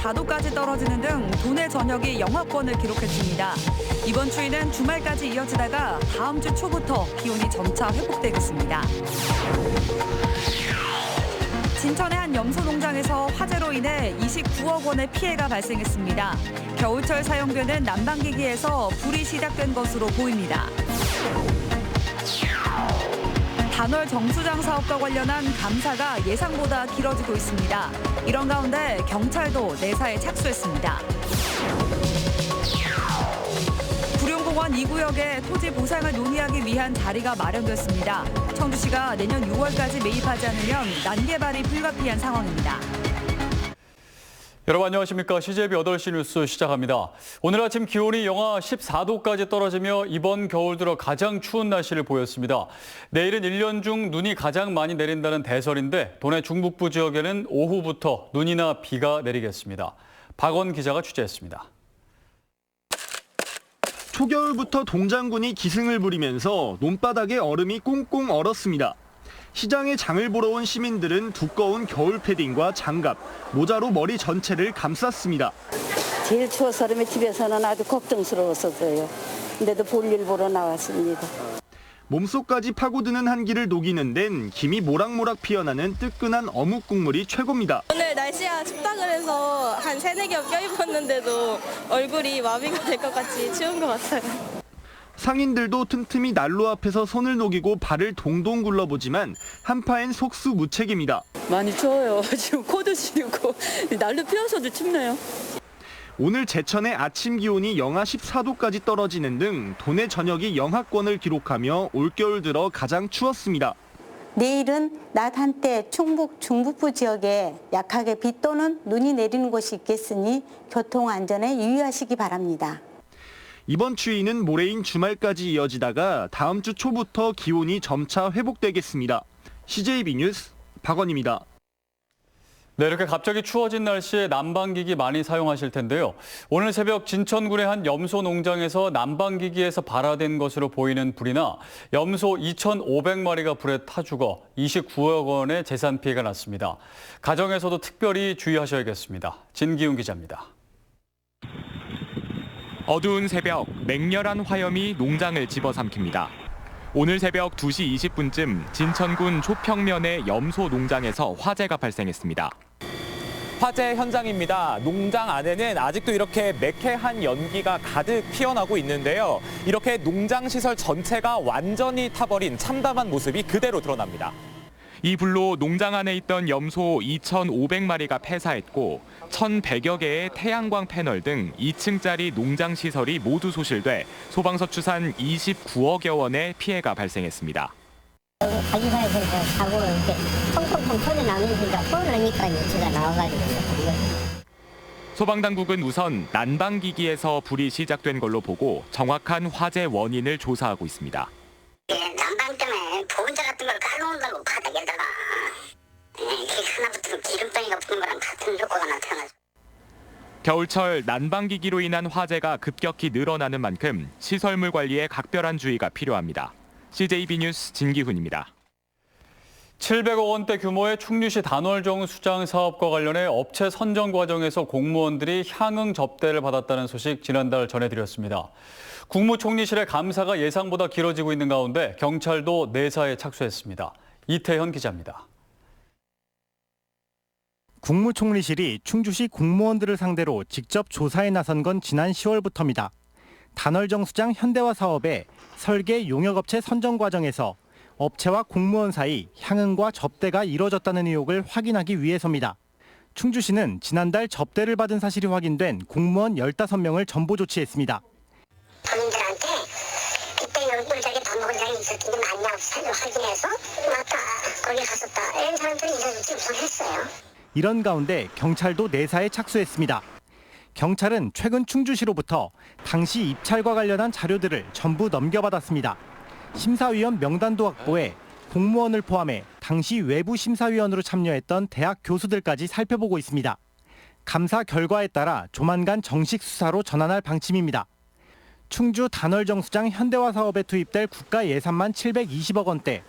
14도까지 떨어지는 등 도내 전역이 영하권을 기록했습니다. 이번 추위는 주말까지 이어지다가 다음 주 초부터 기온이 점차 회복되겠습니다. 진천의 한 염소 농장에서 화재로 인해 29억 원의 피해가 발생했습니다. 겨울철 사용되는 난방기기에서 불이 시작된 것으로 보입니다. 단월 정수장 사업과 관련한 감사가 예상보다 길어지고 있습니다. 이런 가운데 경찰도 내사에 착수했습니다. 구룡공원 2구역에 토지 보상을 논의하기 위한 자리가 마련됐습니다. 청주시가 내년 6월까지 매입하지 않으면 난개발이 불가피한 상황입니다. 여러분 안녕하십니까. CJB 8시 뉴스 시작합니다. 오늘 아침 기온이 영하 14도까지 떨어지며 이번 겨울 들어 가장 추운 날씨를 보였습니다. 내일은 1년 중 눈이 가장 많이 내린다는 대설인데 도내 중북부 지역에는 오후부터 눈이나 비가 내리겠습니다. 박원 기자가 취재했습니다. 초겨울부터 동장군이 기승을 부리면서 논바닥에 얼음이 꽁꽁 얼었습니다. 시장에 장을 보러 온 시민들은 두꺼운 겨울 패딩과 장갑, 모자로 머리 전체를 감쌌습니다. 제일 추워서 그러면 집에서는 아주 걱정스러웠었어요. 근데도 볼일 보러 나왔습니다. 몸속까지 파고드는 한기를 녹이는 데는 김이 모락모락 피어나는 뜨끈한 어묵 국물이 최고입니다. 오늘 날씨가 춥다 그래서 한 3-4겹 껴입었는데도 얼굴이 마비가 될 것 같이 추운 것 같아요. 상인들도 틈틈이 난로 앞에서 손을 녹이고 발을 동동 굴러보지만 한파엔 속수무책입니다. 많이 추워요. 지금 코도 시리고 난로 피워서도 춥네요. 오늘 제천의 아침 기온이 영하 14도까지 떨어지는 등 도내 전역이 영하권을 기록하며 올겨울 들어 가장 추웠습니다. 내일은 낮 한때 충북 중북부 지역에 약하게 비 또는 눈이 내리는 곳이 있겠으니 교통 안전에 유의하시기 바랍니다. 이번 추위는 모레인 주말까지 이어지다가 다음 주 초부터 기온이 점차 회복되겠습니다. CJB 뉴스 박원입니다. 네, 이렇게 갑자기 추워진 날씨에 난방기기 많이 사용하실 텐데요. 오늘 새벽 진천군의 한 염소 농장에서 난방기기에서 발화된 것으로 보이는 불이나 염소 2,500마리가 불에 타 죽어 29억 원의 재산 피해가 났습니다. 가정에서도 특별히 주의하셔야겠습니다. 진기훈 기자입니다. 어두운 새벽, 맹렬한 화염이 농장을 집어삼킵니다. 오늘 새벽 2시 20분쯤 진천군 초평면의 염소 농장에서 화재가 발생했습니다. 화재 현장입니다. 농장 안에는 아직도 이렇게 매캐한 연기가 가득 피어나고 있는데요. 이렇게 농장 시설 전체가 완전히 타버린 참담한 모습이 그대로 드러납니다. 이 불로 농장 안에 있던 염소 2,500마리가 폐사했고 1,100여 개의 태양광 패널 등 2층짜리 농장 시설이 모두 소실돼 소방서 추산 29억여 원의 피해가 발생했습니다. 가지사에서 사고를 이렇게 펑펑펑 터져나오니까 뻔하니까 뉴스가 나와가지고. 소방당국은 우선 난방기기에서 불이 시작된 걸로 보고 정확한 화재 원인을 조사하고 있습니다. 난방 때문에 보온자 같은 걸 깔아놓는다고 바닥에다가 이게 하나 붙으면 기름덩이가 붙는 거랑 같은 효과가 나타나죠. 겨울철 난방기기로 인한 화재가 급격히 늘어나는 만큼 시설물 관리에 각별한 주의가 필요합니다. CJB 뉴스 진기훈입니다. 700억 원대 규모의 충주시 단월정 수장 사업과 관련해 업체 선정 과정에서 공무원들이 향응 접대를 받았다는 소식 지난달 전해드렸습니다. 국무총리실의 감사가 예상보다 길어지고 있는 가운데 경찰도 내사에 착수했습니다. 이태현 기자입니다. 국무총리실이 충주시 공무원들을 상대로 직접 조사에 나선 건 지난 10월부터입니다. 단월정 수장 현대화 사업의 설계 용역업체 선정 과정에서 업체와 공무원 사이 향응과 접대가 이뤄졌다는 의혹을 확인하기 위해서입니다. 충주시는 지난달 접대를 받은 사실이 확인된 공무원 15명을 전보 조치했습니다. 본인들한테 그때 여기 저기 밥 먹은 사람이 있었던 게 맞냐 없이 확인해서 맞다 거기 갔었다 이런 사람들이 인사조치 우선했어요. 이런 가운데 경찰도 내사에 착수했습니다. 경찰은 최근 충주시로부터 당시 입찰과 관련한 자료들을 전부 넘겨받았습니다. 심사위원 명단도 확보해 공무원을 포함해 당시 외부 심사위원으로 참여했던 대학 교수들까지 살펴보고 있습니다. 감사 결과에 따라 조만간 정식 수사로 전환할 방침입니다. 충주 단월정수장 현대화 사업에 투입될 국가 예산만 720억 원대,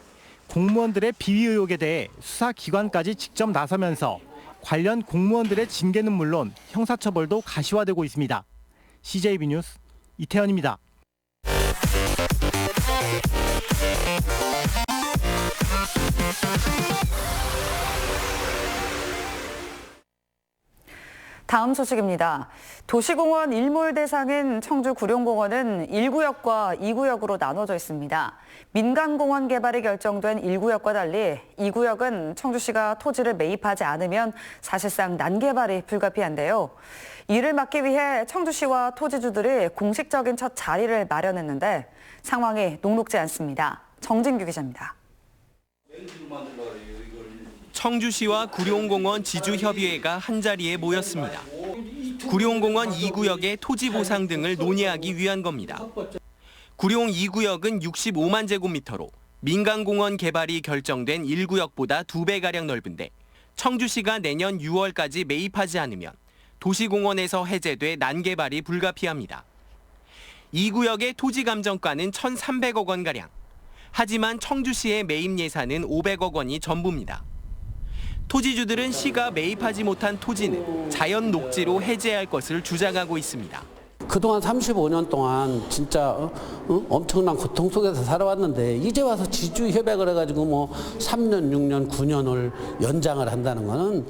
공무원들의 비위 의혹에 대해 수사기관까지 직접 나서면서 관련 공무원들의 징계는 물론 형사처벌도 가시화되고 있습니다. CJB 뉴스 이태현입니다. 다음 소식입니다. 도시공원 일몰 대상인 청주 구룡공원은 1구역과 2구역으로 나눠져 있습니다. 민간공원 개발이 결정된 1구역과 달리 2구역은 청주시가 토지를 매입하지 않으면 사실상 난개발이 불가피한데요. 이를 막기 위해 청주시와 토지주들이 공식적인 첫 자리를 마련했는데 상황이 녹록지 않습니다. 정진규 기자입니다. 청주시와 구룡공원 지주협의회가 한자리에 모였습니다. 구룡공원 2구역의 토지 보상 등을 논의하기 위한 겁니다. 구룡 2구역은 65만 제곱미터로 민간공원 개발이 결정된 1구역보다 2배가량 넓은데 청주시가 내년 6월까지 매입하지 않으면 도시공원에서 해제돼 난개발이 불가피합니다. 2구역의 토지 감정가는 1,300억 원가량. 하지만 청주시의 매입 예산은 500억 원이 전부입니다. 토지주들은 시가 매입하지 못한 토지는 자연 녹지로 해제할 것을 주장하고 있습니다. 그동안 35년 동안 진짜 엄청난 고통 속에서 살아왔는데 이제 와서 지주 협약을 해가지고 뭐 3년, 6년, 9년을 연장을 한다는 거는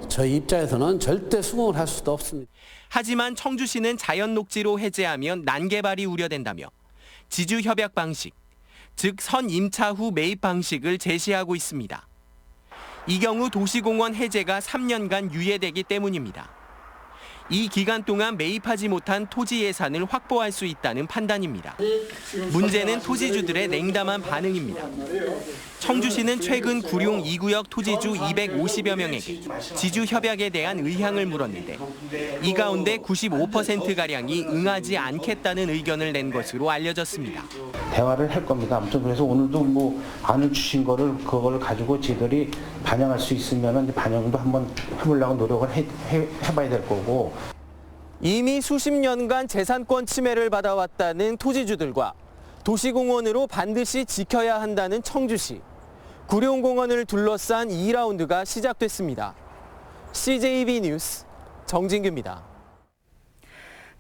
저희 입장에서는 절대 수긍을 할 수도 없습니다. 하지만 청주시는 자연 녹지로 해제하면 난개발이 우려된다며 지주 협약 방식, 즉 선임차 후 매입 방식을 제시하고 있습니다. 이 경우 도시공원 해제가 3년간 유예되기 때문입니다. 이 기간 동안 매입하지 못한 토지 예산을 확보할 수 있다는 판단입니다. 문제는 토지주들의 냉담한 반응입니다. 청주시는 최근 구룡 2구역 토지주 250여 명에게 지주 협약에 대한 의향을 물었는데 이 가운데 95%가량이 응하지 않겠다는 의견을 낸 것으로 알려졌습니다. 대화를 할 겁니다. 아무튼 그래서 오늘도 뭐 안을 주신 거를 그걸 가지고 저희들이 반영할 수 있으면 반영도 한번 해보려고 노력을 해봐야 될 거고. 이미 수십 년간 재산권 침해를 받아왔다는 토지주들과 도시공원으로 반드시 지켜야 한다는 청주시. 구룡공원을 둘러싼 2라운드가 시작됐습니다. CJB 뉴스 정진규입니다.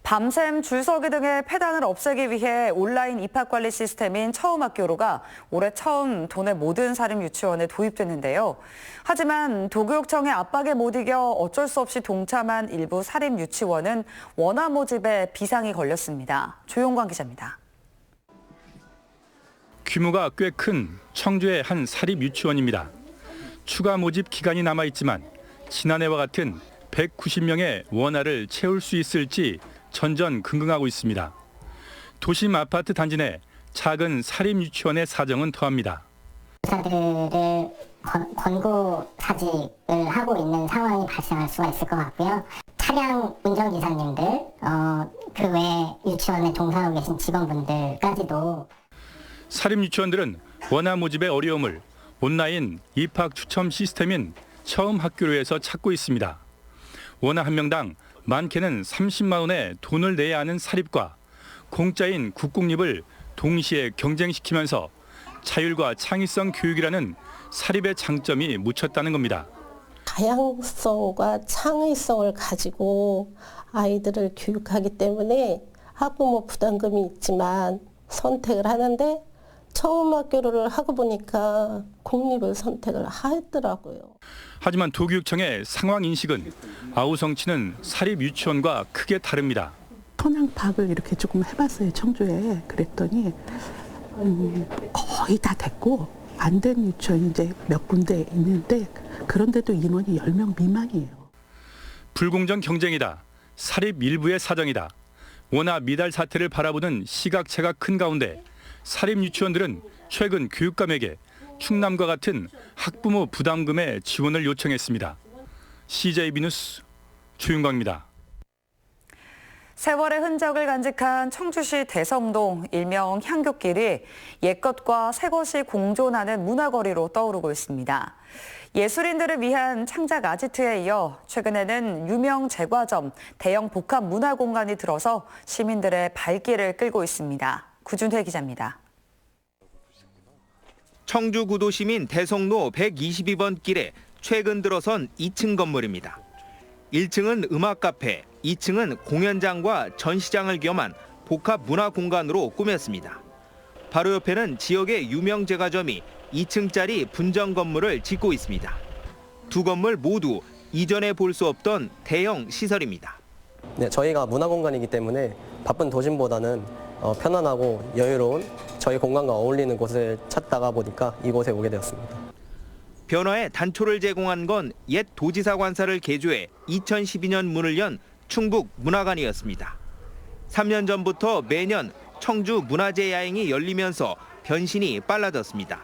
밤샘 줄서기 등의 폐단을 없애기 위해 온라인 입학관리 시스템인 처음학교로가 올해 처음 도내 모든 사립 유치원에 도입됐는데요. 하지만 도교육청의 압박에 못 이겨 어쩔 수 없이 동참한 일부 사립 유치원은 원화 모집에 비상이 걸렸습니다. 조용광 기자입니다. 규모가 꽤 큰 청주의 한 사립 유치원입니다. 추가 모집 기간이 남아있지만 지난해와 같은 190명의 원화를 채울 수 있을지 전전긍긍하고 있습니다. 도심 아파트 단지 내 작은 사립 유치원의 사정은 더합니다. 의사들을 권고 사직을 하고 있는 상황이 발생할 수가 있을 것 같고요. 차량 운전기사님들, 그 외에 유치원에 동사하고 계신 직원분들까지도 사립 유치원들은 원화 모집의 어려움을 온라인 입학 추첨 시스템인 처음학교로에서 찾고 있습니다. 원화 한 명당 많게는 30만 원의 돈을 내야 하는 사립과 공짜인 국공립을 동시에 경쟁시키면서 자율과 창의성 교육이라는 사립의 장점이 묻혔다는 겁니다. 다양성과 창의성을 가지고 아이들을 교육하기 때문에 학부모 부담금이 있지만 선택을 하는데 처음학교를 하고 보니까 공립을 선택을 하더라고요. 하지만 도교육청의 상황 인식은 아우성치는 사립 유치원과 크게 다릅니다. 토양 파악을 이렇게 조금 해봤어요, 청주에. 그랬더니 거의 다 됐고 안 된 유치원이 이제 몇 군데 있는데 그런데도 인원이 10명 미만이에요. 불공정 경쟁이다. 사립 일부의 사정이다. 원화 미달 사태를 바라보는 시각차가 큰 가운데 사립 유치원들은 최근 교육감에게 충남과 같은 학부모 부담금의 지원을 요청했습니다. CJB 뉴스 조윤광입니다. 세월의 흔적을 간직한 청주시 대성동 일명 향교길이 옛것과 새것이 공존하는 문화거리로 떠오르고 있습니다. 예술인들을 위한 창작 아지트에 이어 최근에는 유명 제과점, 대형 복합 문화공간이 들어서 시민들의 발길을 끌고 있습니다. 구준회 기자입니다. 청주 구도시민 대성로 122번 길에 최근 들어선 2층 건물입니다. 1층은 음악 카페, 2층은 공연장과 전시장을 겸한 복합 문화 공간으로 꾸몄습니다. 바로 옆에는 지역의 유명 제과점이 2층짜리 분정 건물을 짓고 있습니다. 두 건물 모두 이전에 볼 수 없던 대형 시설입니다. 네, 저희가 문화공간이기 때문에 바쁜 도심보다는 편안하고 여유로운 저희 공간과 어울리는 곳을 찾다가 보니까 이곳에 오게 되었습니다. 변화의 단초를 제공한 건 옛 도지사 관사를 개조해 2012년 문을 연 충북 문화관이었습니다. 3년 전부터 매년 청주 문화재 야행이 열리면서 변신이 빨라졌습니다.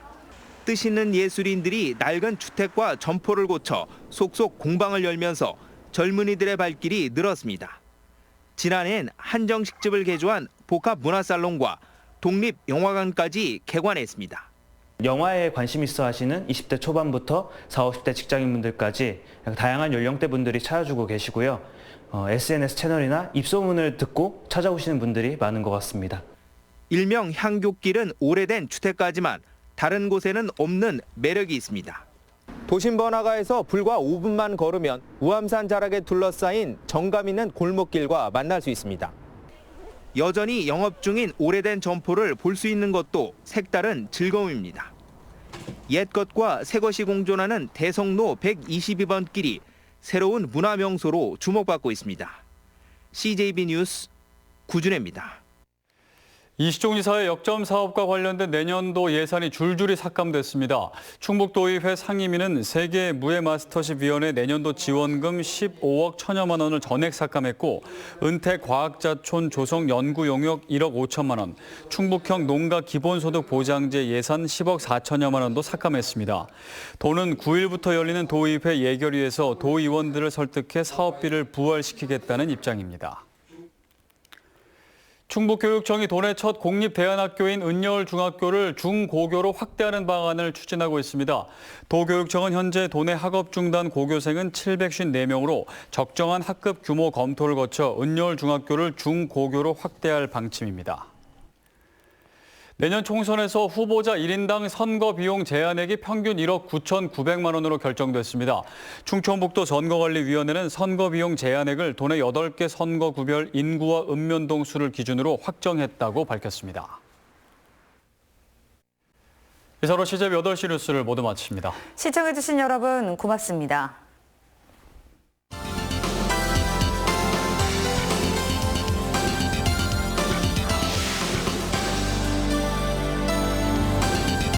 뜻있는 예술인들이 낡은 주택과 점포를 고쳐 속속 공방을 열면서 젊은이들의 발길이 늘었습니다. 지난해엔 한정식집을 개조한 복합 문화살롱과 독립영화관까지 개관했습니다. 영화에 관심 있어 하시는 20대 초반부터 40, 50대 직장인분들까지 다양한 연령대 분들이 찾아주고 계시고요. SNS 채널이나 입소문을 듣고 찾아오시는 분들이 많은 것 같습니다. 일명 향교길은 오래된 주택가지만 다른 곳에는 없는 매력이 있습니다. 도심 번화가에서 불과 5분만 걸으면 우암산 자락에 둘러싸인 정감 있는 골목길과 만날 수 있습니다. 여전히 영업 중인 오래된 점포를 볼 수 있는 것도 색다른 즐거움입니다. 옛 것과 새 것이 공존하는 대성로 122번 길이 새로운 문화 명소로 주목받고 있습니다. CJB 뉴스 구준혜입니다. 이시종지사의 역점 사업과 관련된 내년도 예산이 줄줄이 삭감됐습니다. 충북도의회 상임위는 세계 무예마스터십위원회 내년도 지원금 15억 1천여만 원을 전액 삭감했고 은퇴과학자촌 조성 연구 용역 1억 5천만 원, 충북형 농가 기본소득 보장제 예산 10억 4천여만 원도 삭감했습니다. 도는 9일부터 열리는 도의회 예결위에서 도의원들을 설득해 사업비를 부활시키겠다는 입장입니다. 충북교육청이 도내 첫 공립대안학교인 은여울중학교를 중고교로 확대하는 방안을 추진하고 있습니다. 도교육청은 현재 도내 학업 중단 고교생은 754명으로 적정한 학급 규모 검토를 거쳐 은여울중학교를 중고교로 확대할 방침입니다. 내년 총선에서 후보자 1인당 선거 비용 제한액이 평균 1억 9,900만 원으로 결정됐습니다. 충청북도 선거관리위원회는 선거 비용 제한액을 도내 8개 선거구별 인구와 읍면동 수를 기준으로 확정했다고 밝혔습니다. 이사로 CJB 8시 뉴스를 모두 마칩니다. 시청해주신 여러분 고맙습니다.